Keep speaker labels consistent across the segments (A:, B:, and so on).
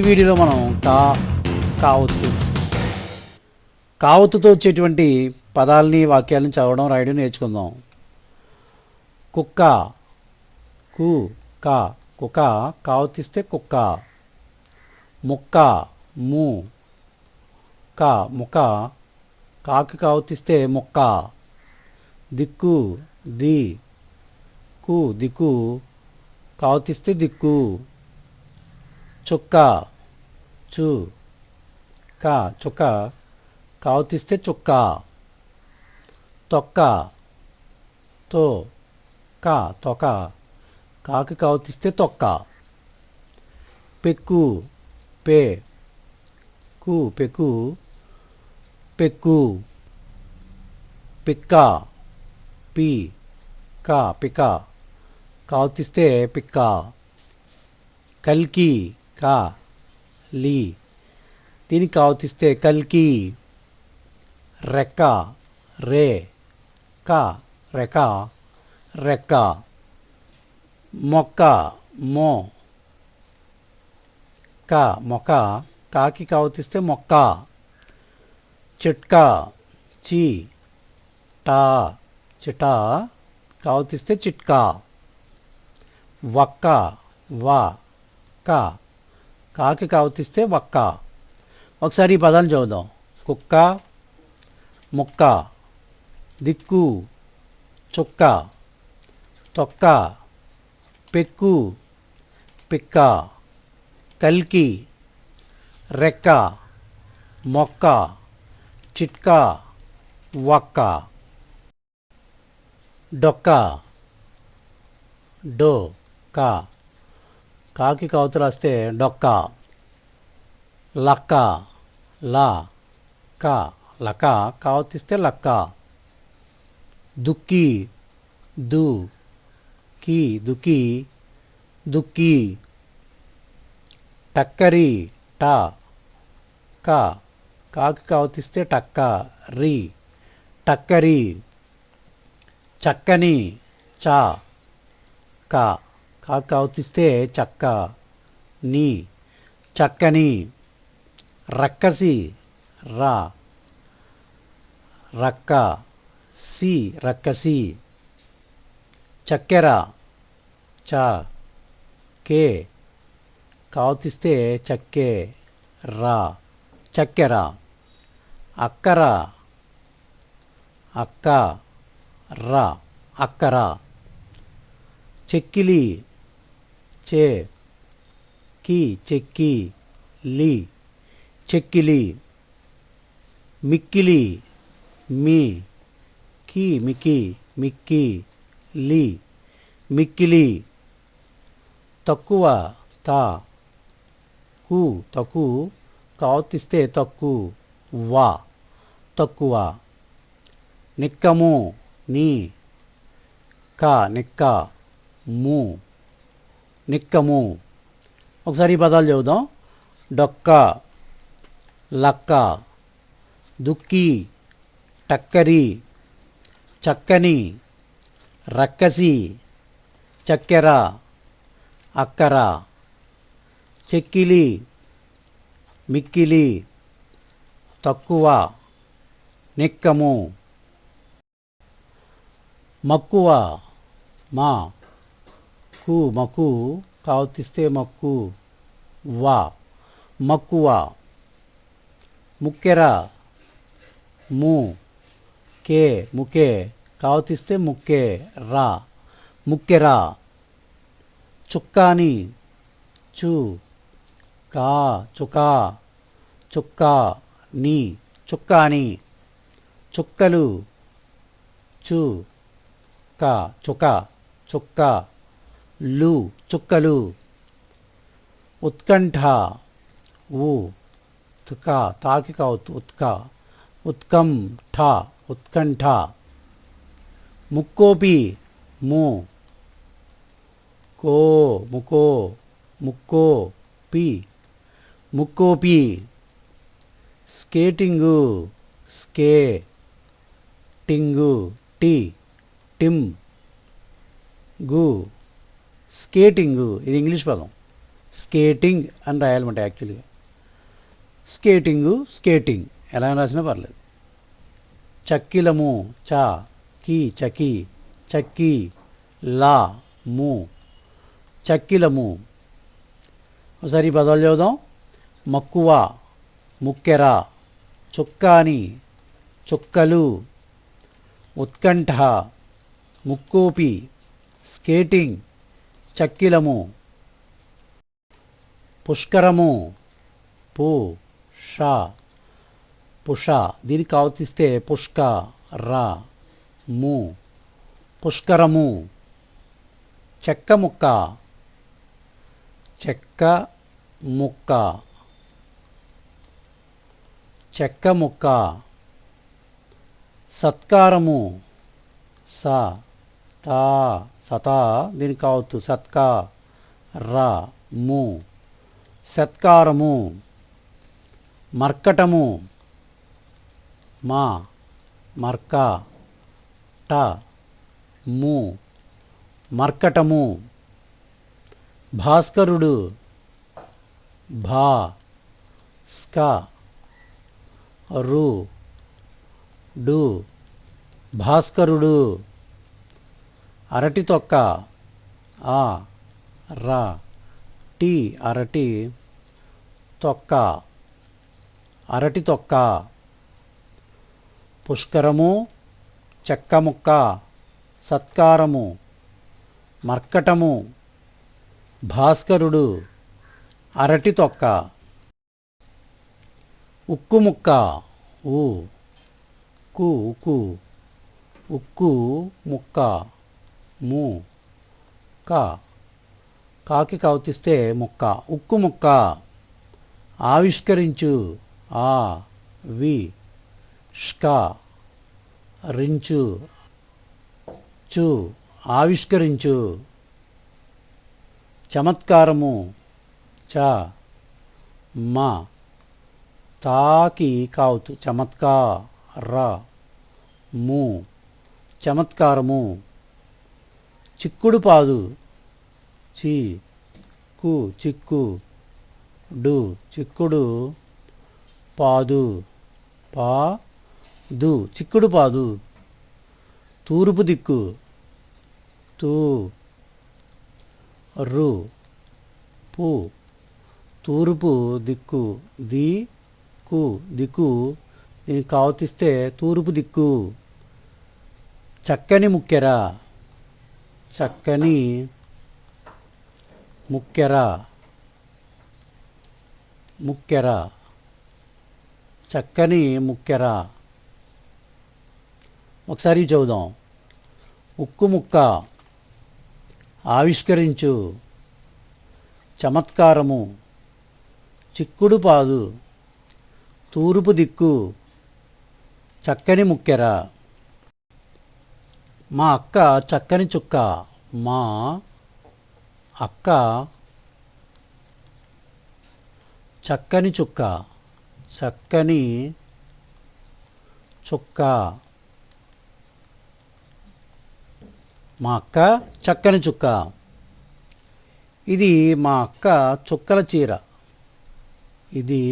A: వీడియోలో మనం కావత్తు కావత్తుతో వచ్చేటువంటి పదాలని వాక్యాలను చదవడం రాయడం నేర్చుకుందాం. కుక్క కు కా కుక్క కావతిస్తే కుక్క. ముక్క ము కా ముక్క కాకి కావతిస్తే మొక్క. దిక్కు ది కు దిక్కు కావతిస్తే దిక్కు. చుక్క చు కా చుక్క కావతిస్తే చుక్క. తొక్క తో కా తొక్క కాకి కావతిస్తే తొక్క. పెక్కు పే కు పెక్కు పెక్కు. పిక్క పి కా పిక్క కావతిస్తే పిక్క. కల్కి కా లీ దీనికి కావతిస్తే కల్కి. రెక్క రే కా రెక్క రెక్క. మొక్క మో కా మొక్క కాకి కావతిస్తే మొక్క. చిట్కా చీ టా చిటా కావతిస్తే చిట్కా. వక్క వా కా కాకి కావతిస్తే వక్క. ఒకసారి ఈ పదాలు చదువుదాం. కుక్క ముక్క దిక్కు చుక్క తొక్క పెక్కు పిక్క కల్కి రెక్క మొక్క చిట్కా వక్క. డొక్క డో కా కాకి కావతు రాస్తే డొక్క. లక్క లా కా లక్క కావతిస్తే లక్క. దుక్కి దు కీ దుక్కి దుక్కి. టక్కరి టా కా కాకి కావతిస్తే టక్క రి టక్కరి. చక్కని చా కా కాకి కావతిస్తే చక్క నీ చక్కని. రక్కసి రా రక్క సి రక్కసి. చక్కెర చా కే కావతిస్తే చక్కే రా చక్కెర. అక్కర అక్క రా అక్కర. చెక్కిలి చే కి చెక్కి లి చెక్కిలి. మిక్కిలి మీ కి మికి మిక్కి లి మిక్కిలి. తక్కువ తా కు తక్కు కావతిస్తే తక్కు వా తక్కువ. నిక్కము నీ కా నిక్క ము నిక్కము. ఒకసారి ఈ పదాలు చదువుదాం. డొక్క లక్క దుక్కి టక్కరి చక్కని రక్కసి చక్కెర అక్కర. చెక్కిలి మిక్కిలి తక్కువ నిక్కము. మక్కువ మా కు మక్కు కావతిస్తే మక్కు వా మక్కువ. ముక్కెర ము కే ముకే కావతిస్తే ముక్కే రా ముక్కెర. చుక్కాని చు కా చుకా చుక్కా నీ చుక్కాని. చుక్కలు చు కా చుక చుక్క లు చుక్కలు. ఉత్కంఠ ఉ తుక తాకి కావద్దు ఉత్క ఉత్కంఠ ఉత్కంఠ. ముక్కోపి ము కో ముకో ముక్కో పి ముక్కోపి. స్కేటింగు స్కే టింగు టి టిమ్ గు స్కేటింగు ఇది ఇంగ్లీష్ పదం. స్కేటింగ్ అని రాయాలన్నమాట యాక్చువల్గా. స్కేటింగ్ ఎలా రాసినా పర్లేదు. చక్కిలము చా కీ చకి చక్కి లా ము చక్కిలము. ఒకసారి ఈ పదాలు చదువుదాం. మక్కువ ముక్కెర, చుక్కాని చుక్కలు, ఉత్కంఠ ముక్కోపి, స్కేటింగ్ చక్కిలము, పుష్కరము పు షా పుష, దీనికి ఆవర్తిస్తే పుష్క రా ము పుష్కరము. చెక్క ముక్క చెక్క ముక్క చెక్క ముక్క. సత్కారము స తా సతా, దీనికి కావచ్చు సత్కా రా ము సత్కారము. మర్కటము మా మర్క ట ము మర్కటము. భాస్కరుడు భా స్క రు డు భాస్కరుడు. అరటి తొక్క ఆ రా టి అరటి తొక్క అరటి తొక్క. పుష్కరము చెక్క ముక్క సత్కారము మర్కటము భాస్కరుడు అరటి తొక్క. ఉక్కు ముక్క ఊ కు ఉక్కు ఉక్కు ముక్క ము క కాకి కవతిస్తే ముక్క. ఉక్కు ముక్క. ఆవిష్కరించు ఆ విష్క రించు చు ఆవిష్కరించు. చమత్కారము చ మ తాకి కావుతు చమత్కార ము చమత్కారము. చిక్కుడు పాదు చి కు చిక్కు డు చిక్కుడు పాదు పా దు చిక్కుడు పాదు. తూర్పు దిక్కు తూ రు పు తూర్పు దిక్కు ది కు దిక్కు, దీనికి కావతిస్తే తూర్పు దిక్కు. చక్కని ముక్కెర చక్కని ముక్కెర ముక్కెర చక్కని ముక్కెర. ఒకసారి చదువుదాం. ఉక్కు ముక్క ఆవిష్కరించు చమత్కారము చిక్కుడు పాదు తూర్పు దిక్కు చక్కని ముక్కెర. మా అక్క చక్కని చుక్క మా అక్క చక్కని చుక్క చక్కని చుక్క. మా అక్క చక్కని చుక్క. ఇది మా అక్క చుక్కల చీర. ఇది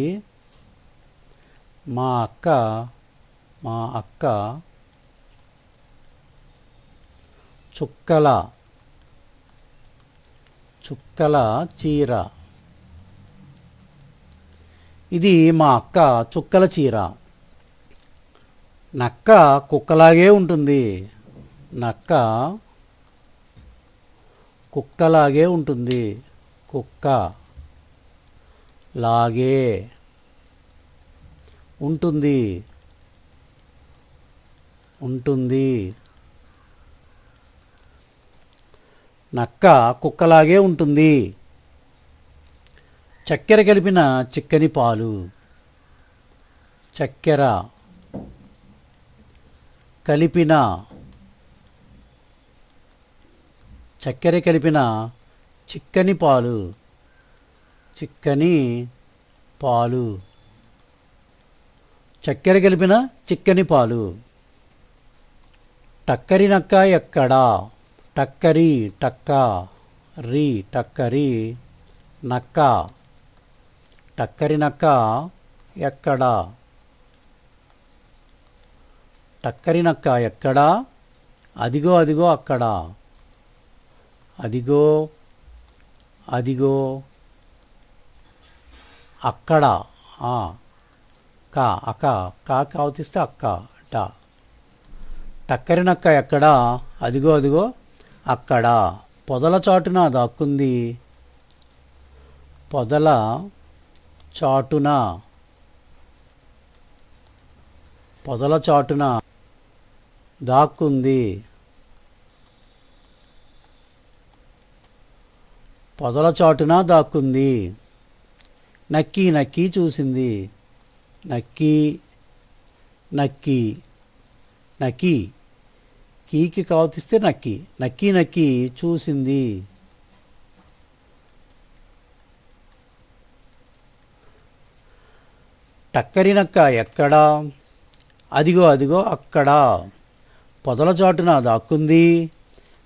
A: మా అక్క చుక్కల చీర. ఇది మా అక్క చుక్కల చీర. నక్క కుక్కలాగే ఉంటుంది. నక్క కుక్కలాగే ఉంటుంది. కుక్క లాగే ఉంటుంది. నక్క కుక్కలాగే ఉంటుంది. చక్కెర కలిపిన చిక్కని పాలు చక్కెర కలిపిన చక్కెర కలిపిన చిక్కని పాలు చక్కెర కలిపిన చిక్కని పాలు. టక్కరి నక్క ఎక్కడా టక్కరి టక్క రి టక్కరి నక్క టక్కరి నక్క ఎక్కడా టక్కరి నక్క ఎక్కడా అదిగో అదిగో అక్కడ అదిగో అదిగో అక్కడ కా అక్క కాకి అవతిస్తే అక్క ట టక్కరి నక్క ఎక్కడా అదిగో అదిగో అక్కడ పొదల చాటున దాక్కుంది పొదల చాటున పొదల చాటున దాక్కుంది పొదల చాటున దాక్కుంది నక్కి నక్కి చూసింది నక్కి నక్కి నక్కి కీకి కావతిస్తే నక్కి నక్కి నక్కి చూసింది టక్కరి నక్క ఎక్కడా అదిగో అదిగో అక్కడ పొదల చాటున దాక్కుంది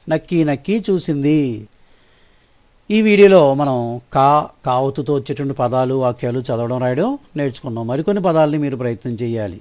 A: నక్కి నక్కి చూసింది. ఈ వీడియోలో మనం కావతుతో వచ్చేటువంటి పదాలు వాక్యాలు చదవడం రాయడం నేర్చుకున్నాం. మరికొన్ని పదాలని మీరు ప్రయత్నం చేయాలి.